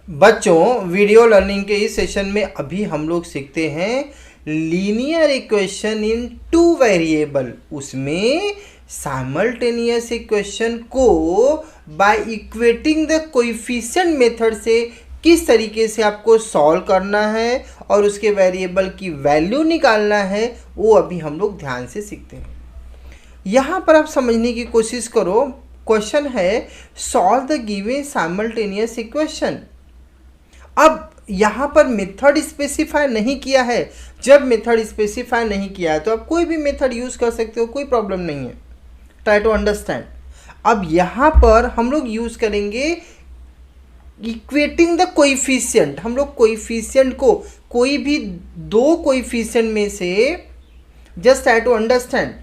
बच्चों, video learning के इस सेशन में अभी हम लोग सीखते हैं linear equation in two variable. उसमें साइमल्टेनियस इक्वेशन को by equating the coefficient method से किस तरीके से आपको सॉल्व करना है और उसके वेरिएबल की वैल्यू निकालना है, वो अभी हम लोग ध्यान से सीखते हैं। यहाँ पर आप समझने की कोशिश करो। क्वेश्चन है solve the given simultaneous equation. अब यहाँ पर मेथड स्पेसिफाई नहीं किया है। जब मेथड स्पेसिफाई नहीं किया है तो आप कोई भी मेथड यूज़ कर सकते हो, कोई प्रॉब्लम नहीं है। Try to understand. अब यहाँ पर हम लोग यूज़ करेंगे इक्वेटिंग द कोएफिशिएंट। हम लोग कोएफिशिएंट को कोई भी दो कोएफिशिएंट में से, जस्ट ट्राई टू अंडरस्टैंड,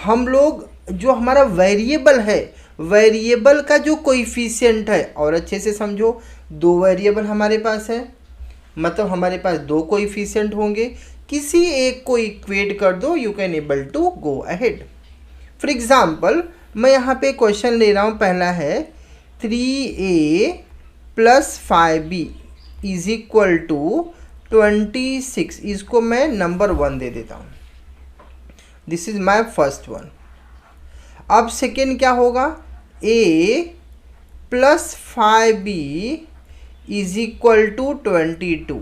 हम लोग जो हमारा वेरिएबल है, वेरिएबल का जो कोएफिशिएंट है, और अच्छे से समझो, दो वेरिएबल हमारे पास है, मतलब हमारे पास दो कोएफिशिएंट होंगे। किसी एक को इक्वेट कर दो, you can able to go ahead. For example मैं यहाँ पे क्वेश्चन ले रहा हूँ। पहला है 3a plus 5b is equal to 26। इसको मैं नंबर 1 दे देता हूँ। This is my first one. अब सेकेंड क्या होगा, a plus 5b is equal to 22।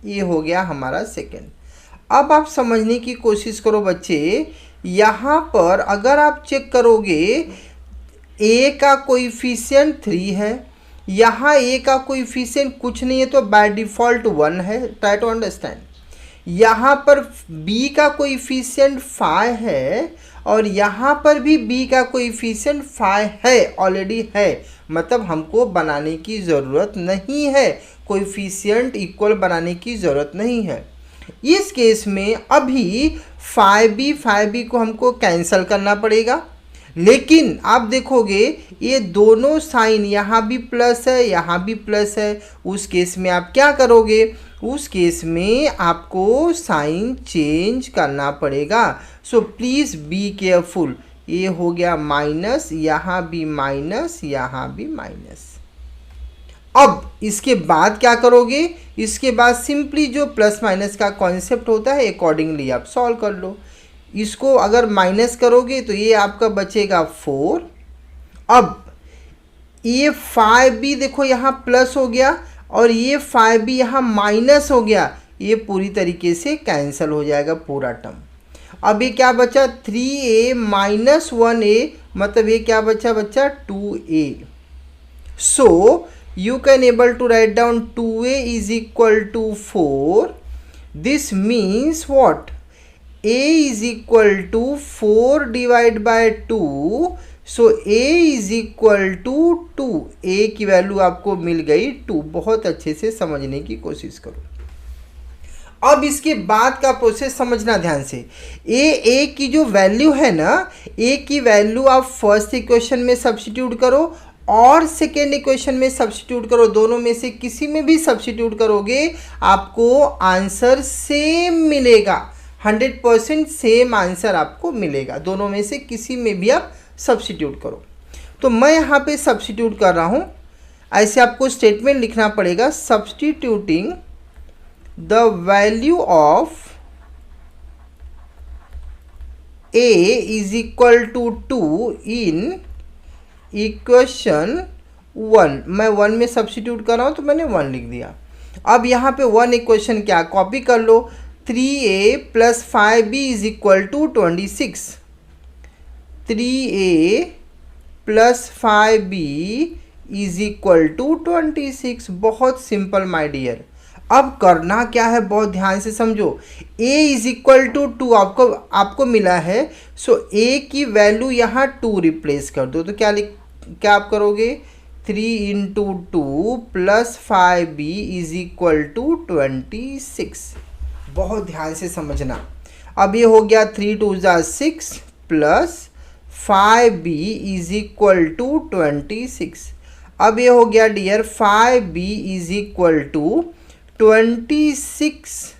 ये हो गया हमारा सेकेंड। अब आप समझने की कोशिश करो बच्चे, यहाँ पर अगर आप चेक करोगे a का कोएफिशिएंट 3 है, यहाँ a का कोएफिशिएंट कुछ नहीं है तो बाय डिफ़ॉल्ट 1 है। Try to understand. यहाँ पर b का कोएफिशिएंट 5 है और यहाँ पर भी b का कोएफिशिएंट 5 है, ऑलरेडी है, मतलब हमको बनाने की ज़रूरत नहीं है, कोएफिशिएंट इक्वल बनाने की ज़रूरत नहीं है। इस केस में अभी 5b को हमको कैंसिल करना पड़ेगा। लेकिन आप देखोगे ये दोनों साइन, यहाँ भी प्लस है, यहाँ भी प्लस है। उस केस में आप क्या करोगे, उस केस में आपको साइन चेंज करना पड़ेगा। So please be careful. ये हो गया माइनस, यहाँ भी माइनस, यहाँ भी माइनस। अब इसके बाद क्या करोगे, इसके बाद सिंपली जो प्लस माइनस का कॉन्सेप्ट होता है अकॉर्डिंगली आप सॉल्व कर लो। इसको अगर माइनस करोगे तो ये आपका बचेगा 4। अब ये 5b देखो यहाँ प्लस हो गया और ये 5b यहाँ माइनस हो गया, ये पूरी तरीके से कैंसिल हो जाएगा पूरा टर्म। अब ये क्या बचा, 3a माइनस 1a, मतलब ये क्या बचा बच्चा 2a। So you can able to write down 2a is equal to 4. This means what, a is equal to 4 divided by 2. So a is equal to 2. a की वैल्यू आपको मिल गई 2। बहुत अच्छे से समझने की कोशिश करो। अब इसके बाद का प्रोसेस समझना ध्यान से। a की जो वैल्यू है ना, a की वैल्यू आप फर्स्ट इक्वेशन में सब्स्टिट्यूट करो और सेकेंड इक्वेशन में सब्स्टिट्यूट करो। दोनों में से किसी में भी सब्स्टिट्यूट करोगे आपको आंसर सेम मिलेगा, 100% सेम आंसर आपको मिलेगा। दोनों में से किसी में भी आप सब्स्टिट्यूट करो। तो मैं यहाँ पे सब्स्टिट्यूट कर रहा हूँ। ऐसे आपको स्टेटमेंट लिखना पड़ेगा, substituting the value of a is equal to 2 in equation 1। मैं 1 में सब्स्टिट्यूट कर रहा हूँ तो मैंने 1 लिख दिया। अब यहाँ पे 1 इक्वेशन क्या, कॉपी कर लो, 3a plus 5b is equal to 26। 3a plus 5b is equal to 26। बहुत सिंपल माय डियर। अब करना क्या है, बहुत ध्यान से समझो। a इज इक्वल टू 2 आपको मिला है। सो a की वैल्यू यहाँ 2 रिप्लेस कर दो। तो क्या आप करोगे, 3 into 2 plus 5b is equal to 26। बहुत ध्यान से समझना। अब ये हो गया 3 2 6 plus 5b is equal to 26। अब ये हो गया dear 5b is equal to 26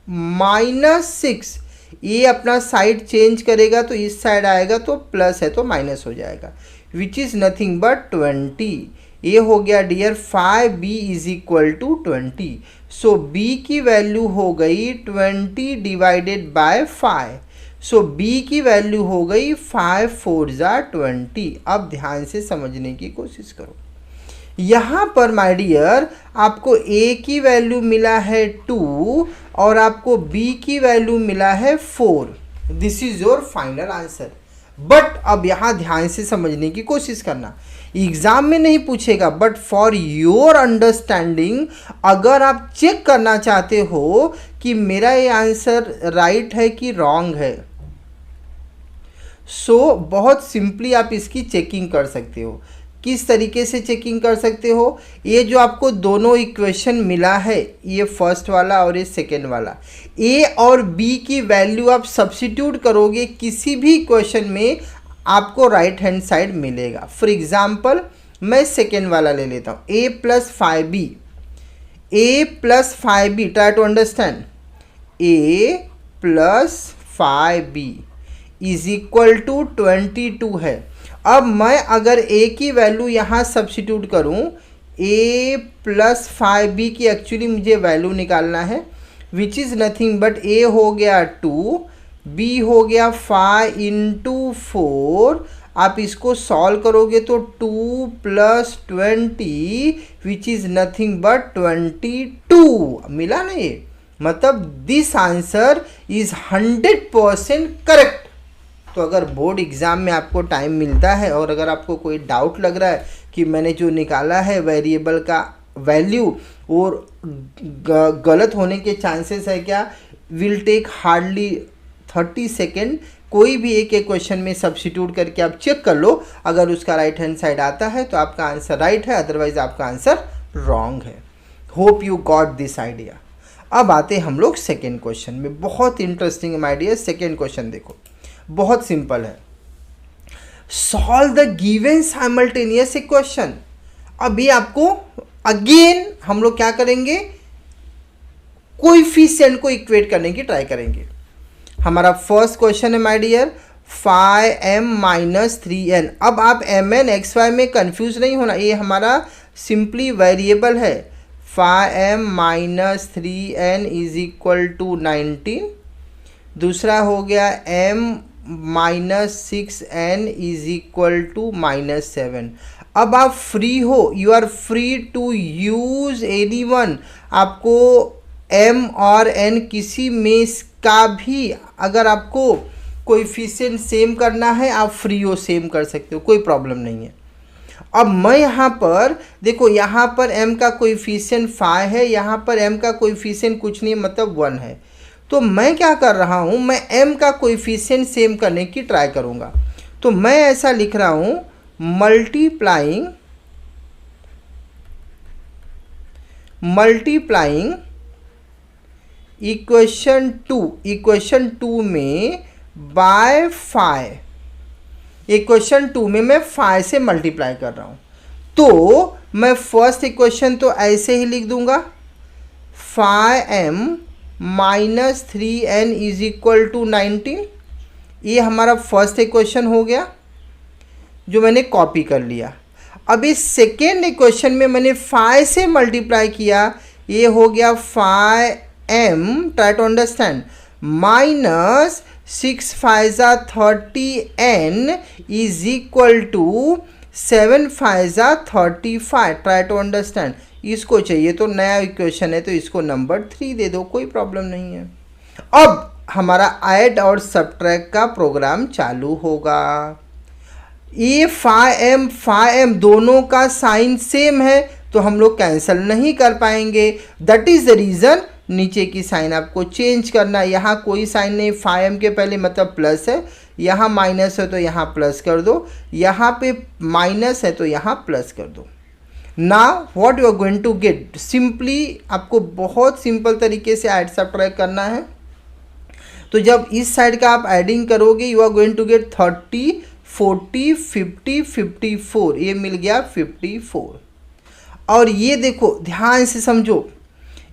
minus 6। ये अपना साइड चेंज करेगा तो इस साइड आएगा तो प्लस है तो माइनस हो जाएगा, विच इज़ नथिंग बट 20। ये हो गया dear 5b is equal to 20। So b की वैल्यू हो गई 20 डिवाइडेड बाय 5। सो b की वैल्यू हो गई 5 4 जा 20। अब ध्यान से समझने की कोशिश करो। यहाँ पर माय डियर आपको a की वैल्यू मिला है 2 और आपको b की वैल्यू मिला है 4। This is your final answer. But अब यहाँ ध्यान से समझने की कोशिश करना, एग्जाम में नहीं पूछेगा, बट फॉर योर अंडरस्टैंडिंग अगर आप चेक करना चाहते हो कि मेरा ये आंसर राइट है कि रॉन्ग है, सो बहुत सिंपली आप इसकी चेकिंग कर सकते हो। किस तरीके से चेकिंग कर सकते हो? ये जो आपको दोनों इक्वेशन मिला है, ये फर्स्ट वाला और ये सेकेंड वाला, ए और बी की वैल्यू आप सब्स्टिट्यूट करोगे किसी भी इक्वेशन में, आपको राइट हैंड साइड मिलेगा। फॉर एग्जाम्पल मैं सेकेंड वाला ले लेता हूँ, a plus 5b, a plus 5b, try to understand, a plus 5b is equal to 22 है। अब मैं अगर a की वैल्यू यहाँ सब्स्टिट्यूट करूँ, a प्लस 5b की एक्चुअली मुझे वैल्यू निकालना है, which is nothing but a हो गया 2, b हो गया 5 इंटू 4। आप इसको सॉल्व करोगे तो 2 plus 20 which is nothing but 22 मिला ना ये। मतलब दिस आंसर इज़ 100% करेक्ट। तो अगर बोर्ड एग्ज़ाम में आपको टाइम मिलता है और अगर आपको कोई डाउट लग रहा है कि मैंने जो निकाला है वेरिएबल का वैल्यू और गलत होने के चांसेस है क्या, विल टेक हार्डली 30 सेकेंड। कोई भी एक क्वेश्चन में सब्स्टिट्यूट करके आप चेक कर लो, अगर उसका राइट हैंड साइड आता है तो आपका आंसर राइट है, अदरवाइज आपका आंसर रॉन्ग है। Hope you got this idea. अब आते हैं हम लोग सेकेंड क्वेश्चन में। बहुत interesting my dear second question देखो, बहुत सिंपल है। Solve the given simultaneous equation. अभी आपको अगेन हम लोग क्या करेंगे, कोएफिशिएंट को इक्वेट करने की ट्राई करेंगे। हमारा फर्स्ट क्वेश्चन है my dear 5m minus 3n। अब आप mn xy में कंफ्यूज नहीं होना, ये हमारा सिंपली वेरिएबल है। 5m minus 3n is equal to 19। दूसरा हो गया m minus 6n is equal to minus 7। अब आप फ्री हो, you are free to use any one. आपको m और n किसी में का भी अगर आपको कोएफिशिएंट सेम करना है, आप फ्री हो सेम कर सकते हो, कोई प्रॉब्लम नहीं है। अब मैं यहाँ पर देखो, यहाँ पर m का कोएफिशिएंट 5 है, यहाँ पर m का कोएफिशिएंट कुछ नहीं मतलब 1 है। तो मैं क्या कर रहा हूँ, मैं m का कोएफिशिएंट सेम करने की ट्राई करूँगा। तो मैं ऐसा लिख रहा हूँ मल्टीप्लाइंग इक्वेशन 2 में बाय 5। इक्वेशन 2 में मैं 5 से मल्टीप्लाई कर रहा हूँ। तो मैं फर्स्ट इक्वेशन तो ऐसे ही लिख दूंगा, 5m minus 3n is equal to 19। ये हमारा फर्स्ट इक्वेशन हो गया जो मैंने कॉपी कर लिया। अब इस सेकेंड इक्वेशन में मैंने 5 से मल्टीप्लाई किया, ये हो गया 5m, try to understand, minus 6 5 30n is equal to 7 5 35। Try to understand. इसको चाहिए तो नया इक्वेशन है तो इसको नंबर 3 दे दो, कोई प्रॉब्लम नहीं है। अब हमारा ऐड और सब्ट्रैक्ट का प्रोग्राम चालू होगा। ये 5m दोनों का साइन सेम है तो हम लोग कैंसिल नहीं कर पाएंगे। दैट इज़ द रीज़न नीचे की साइन आपको चेंज करना है। यहाँ कोई साइन नहीं, 5m के पहले मतलब प्लस है, यहाँ माइनस है तो यहाँ प्लस कर दो, यहाँ पे माइनस है तो यहाँ प्लस कर दो। Now what you are going to get, simply आपको बहुत सिंपल तरीके से ऐड सब्ट्रैक्ट करना है। तो जब इस साइड का आप एडिंग करोगे, you are going to get 30 40 50 54, ये मिल गया 54। और ये देखो ध्यान से समझो,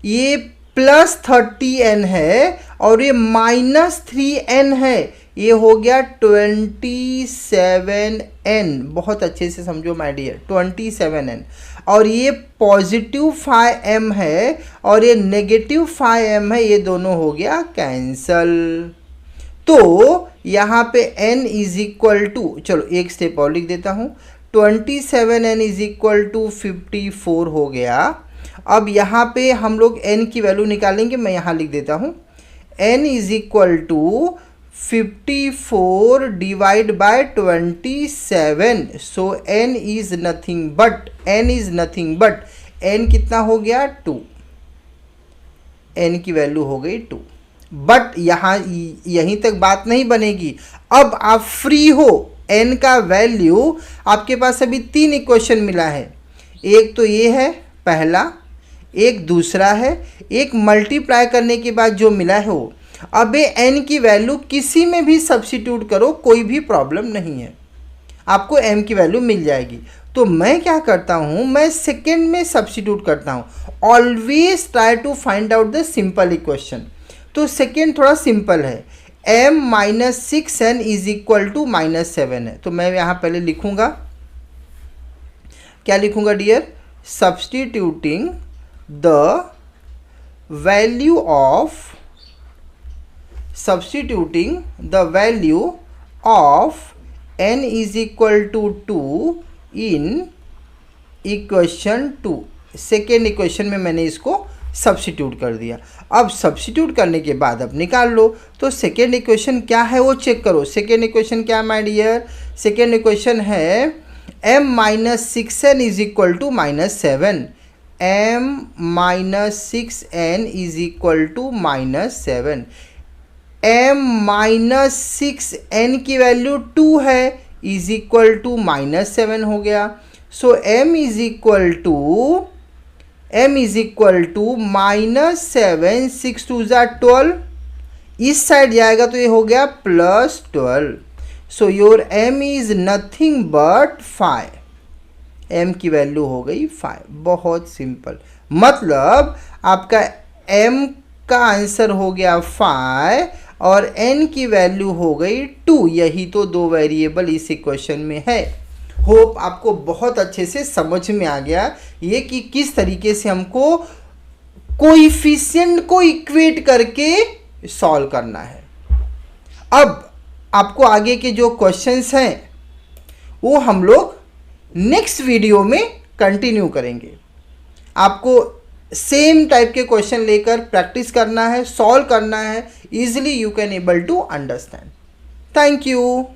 ये प्लस 30n है और ये माइनस 3n है, ये हो गया 27n, बहुत अच्छे से समझो माय डियर, 27n। और ये पॉजिटिव 5m है और ये नेगेटिव 5m है, ये दोनों हो गया कैंसल। तो यहाँ पे n इज इक्वल टू, चलो एक स्टेप और लिख देता हूँ, 27n इज इक्वल टू 54 हो गया। अब यहाँ पे हम लोग n की वैल्यू निकालेंगे, मैं यहाँ लिख देता हूँ n is equal to 54 divide by 27, so n is nothing but n कितना हो गया 2, n की वैल्यू हो गई 2। बट यहाँ यहीं तक बात नहीं बनेगी, अब आप फ्री हो, n का वैल्यू आपके पास अभी 3 इक्वेशन मिला है, एक तो ये है पहला, एक दूसरा है, एक मल्टीप्लाई करने के बाद जो मिला है वो। अब ये n की वैल्यू किसी में भी सब्सिट्यूट करो, कोई भी प्रॉब्लम नहीं है, आपको m की वैल्यू मिल जाएगी। तो मैं क्या करता हूँ, मैं सेकेंड में सब्सिट्यूट करता हूँ। Always try to find out the simple equation. तो सेकेंड थोड़ा सिंपल है, m minus 6n is equal to -7 है। तो मैं यहाँ पहले लिखूँगा, क्या लिखूँगा dear, substituting the value of n is equal to 2 in equation 2। Second equation में मैंने इसको सब्सिट्यूट कर दिया। अब सब्सिट्यूट करने के बाद अब निकाल लो, तो सेकेंड इक्वेशन क्या है वो चेक करो। सेकेंड इक्वेशन क्या माय डियर, सेकेंड इक्वेशन है m minus 6n is equal to -7, m minus 6n is equal to -7। m minus 6n की वैल्यू 2 है, इज इक्वल टू -7 हो गया। सो m इज इक्वल टू -7, 6 2 12, इस साइड जाएगा तो ये हो गया +12। So your m is nothing but 5, m की वैल्यू हो गई 5। बहुत सिंपल, मतलब आपका m का आंसर हो गया 5 और n की वैल्यू हो गई 2। यही तो दो वेरिएबल इस इक्वेशन में है। होप आपको बहुत अच्छे से समझ में आ गया ये कि किस तरीके से हमको कोएफिशिएंट को इक्वेट करके सॉल्व करना है। अब आपको आगे के जो क्वेश्चंस हैं वो हम लोग नेक्स्ट वीडियो में कंटिन्यू करेंगे। आपको सेम टाइप के क्वेश्चन लेकर प्रैक्टिस करना है, सॉल्व करना है, easily you can able to understand. Thank you.